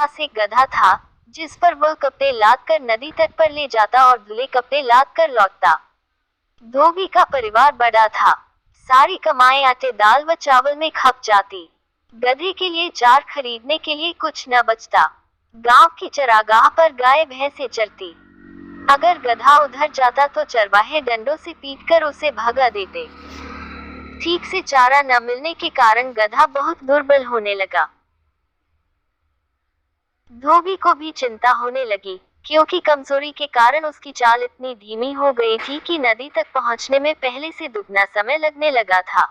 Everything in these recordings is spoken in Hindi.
पास एक गधा था, जिस पर वह कपड़े लाद कर नदी तट पर ले जाता और धुले कपड़े लाद कर लौटता। धोबी का परिवार बड़ा था। सारी कमाई आटे दाल व चावल में खप जाती। गधे के लिए चार खरीदने के लिए कुछ न बचता। गांव की चरागाह पर गाय भैंसें चरती। अगर गधा उधर जाता तो चरवाहे डंडों से पीटकर उसे भगा देते। ठीक से चारा न मिलने के कारण गधा बहुत दुर्बल होने लगा। धोबी को भी चिंता होने लगी, क्योंकि कमजोरी के कारण उसकी चाल इतनी धीमी हो गई थी कि नदी तक पहुंचने में पहले से दुगना समय लगने लगा था।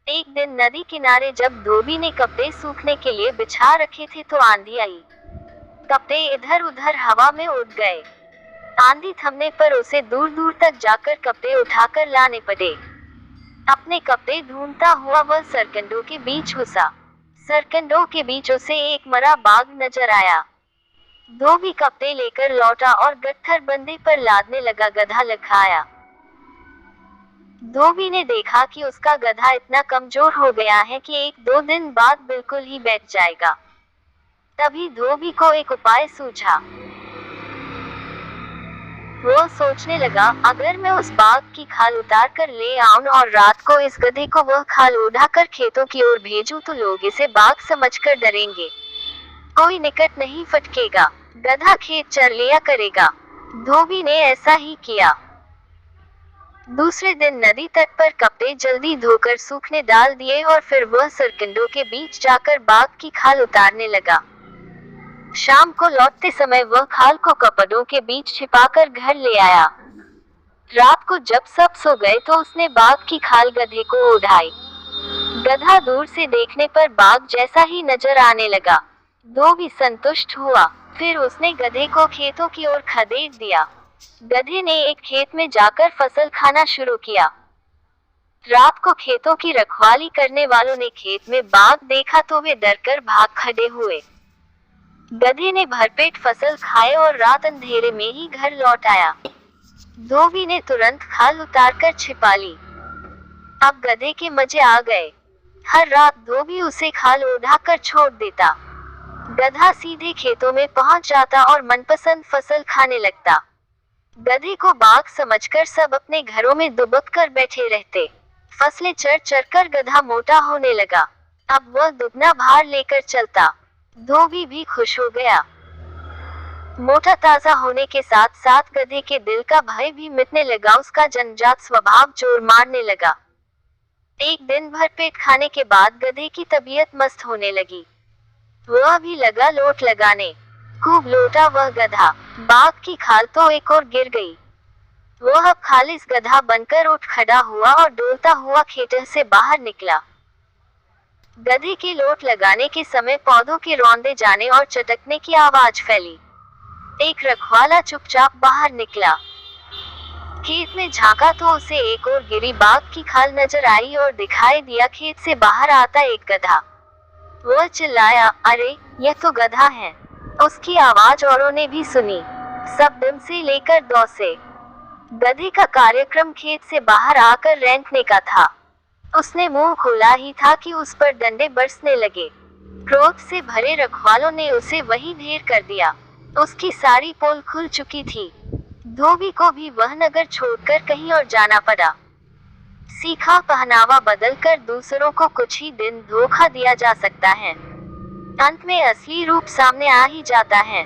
एक दिन नदी किनारे जब धोबी ने कपड़े सूखने के लिए बिछा रखे थे तो आंधी आई। कपड़े इधर उधर हवा में उड़ गए। आंधी थमने पर उसे दूर दूर तक जाकर कपड़े उठाकर लाने पड़े। अपने कपड़े ढूंढता हुआ वह सरकंडों के बीच घुसा। सरकंडों के बीच उसे एक मरा बाघ नजर आया। धोबी कपड़े लेकर लौटा और गट्ठर बंदे पर लादने लगा। गधा लखाया। धोबी ने देखा कि उसका गधा इतना कमजोर हो गया है कि 1-2 दिन बाद बिल्कुल ही बैठ जाएगा। तभी धोबी को एक उपाय सूझा। वो सोचने लगा, अगर मैं उस बाघ की खाल उतार कर ले आऊं और रात को इस गधे को वह खाल उड़ाकर खेतों की ओर भेजूं तो लोग इसे बाघ समझकर डरेंगे। कोई निकट नहीं फटकेगा। गधा खेत चर लिया करेगा। धोबी ने ऐसा ही किया। दूसरे दिन नदी तट पर कपड़े जल्दी धोकर सूखने डाल दिए और फिर वह सरकंडों के बीच जाकर बाघ की खाल उतारने लगा। शाम को लौटते समय वह खाल को कपड़ों के बीच छिपाकर घर ले आया। रात को जब सब सो गए तो उसने बाघ की खाल गधे को ओढ़ाई। गधा दूर से देखने पर बाघ जैसा ही नजर आने लगा। धोबी संतुष्ट हुआ। फिर उसने गधे को खेतों की ओर खदेड़ दिया। गधे ने एक खेत में जाकर फसल खाना शुरू किया। रात को खेतों की रखवाली करने वालों ने खेत में बाघ देखा तो वे डरकर भाग खड़े हुए। गधे ने भरपेट फसल खाए और रात अंधेरे में ही घर लौट आया। धोबी ने तुरंत खाल उतारकर छिपा ली। अब गधे के मजे आ गए। हर रात धोबी उसे खाल ओढ़ाकर छोड़ देता। गधा सीधे खेतों में पहुंच जाता और मनपसंद फसल खाने लगता। गधे को बाघ समझकर सब अपने घरों में दुबक कर बैठे रहते। फसलें चर चर कर गधा मोटा होने लगा। अब वह दुगना भार लेकर चलता। धोबी भी खुश हो गया। मोटा ताजा होने के साथ साथ गधे के दिल का भय भी मिटने लगा। उसका जन्मजात स्वभाव जोर मारने लगा। एक दिन भर पेट खाने के बाद गधे की तबीयत मस्त होने लगी। वह भी लगा लोट लगाने। खूब लोटा वह गधा। बाघ की खाल तो एक और गिर गई। वह अब खालिस गधा बनकर उठ खड़ा हुआ और डोलता हुआ खेत से बाहर निकला। गधे के लोट लगाने के समय पौधों के रौंदे जाने और चटकने की आवाज फैली। एक रखवाला चुपचाप बाहर निकला। खेत में झांका तो उसे एक और गिरी बाघ की खाल नजर आई और दिखाई दिया खेत से बाहर आता एक गधा। वह चिल्लाया, अरे यह तो गधा है। उसकी आवाज औरों ने भी सुनी। सब दम से लेकर दौड़े। गधे का कार्यक्रम खेत से बाहर आकर रेंकने का था। उसने मुंह खोला ही था कि उस पर डंडे बरसने लगे। क्रोध से भरे रखवालों ने उसे वहीं ढेर कर दिया। उसकी सारी पोल खुल चुकी थी। धोबी को भी वह नगर छोड़कर कहीं और जाना पड़ा। सीखा पहनावा बदलकर दूसरों को कुछ ही दिन धोखा दिया जा सकता है। अंत में असली रूप सामने आ ही जाता है।